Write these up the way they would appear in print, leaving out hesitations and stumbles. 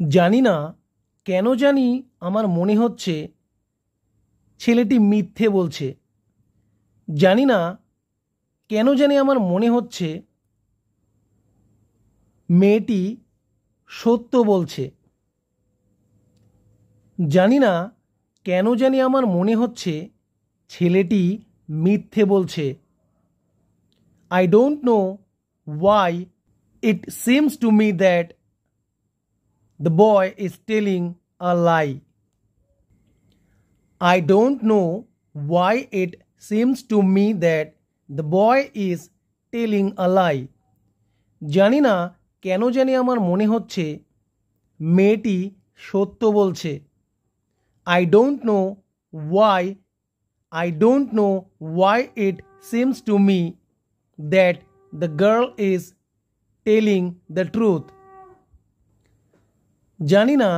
জানি না কেন জানি আমার মনে হচ্ছে ছেলেটি মিথ্যে বলছে। জানি না কেন জানি আমার মনে হচ্ছে মেয়েটি সত্য বলছে। জানি না কেন জানি আমার মনে হচ্ছে ছেলেটি মিথ্যে বলছে। I don't know why it seems to me that the boy is telling a lie. I don't know why it seems to me that the boy is telling a lie. জানি না কেন জানি আমার মনে হচ্ছে মেয়েটি সত্য বলছে। I don't know why it seems to me that the girl is telling the truth. জানি না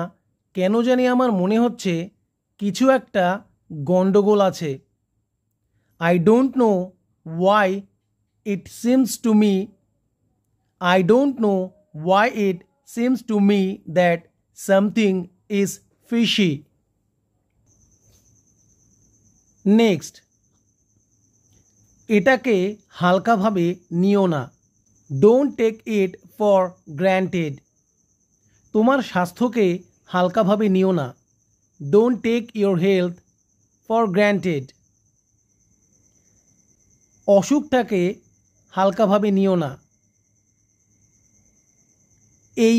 কেন জানি আমার মনে হচ্ছে কিছু একটা গন্ডগোল আছে। I don't know why it seems to me that something is fishy. Next, এটাকে হালকাভাবে নিও না। Don't take it for granted. তোমার স্বাস্থ্যকে হালকাভাবে নিও না। Don't take your health for granted. অসুখটাকে হালকাভাবে নিও না। এই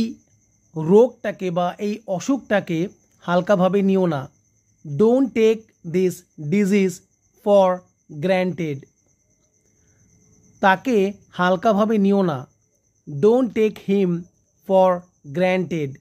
রোগটাকে বা এই অসুখটাকে হালকাভাবে নিও না। Don't take this disease for granted. তাকে হালকাভাবে নিও না। Don't take him for granted.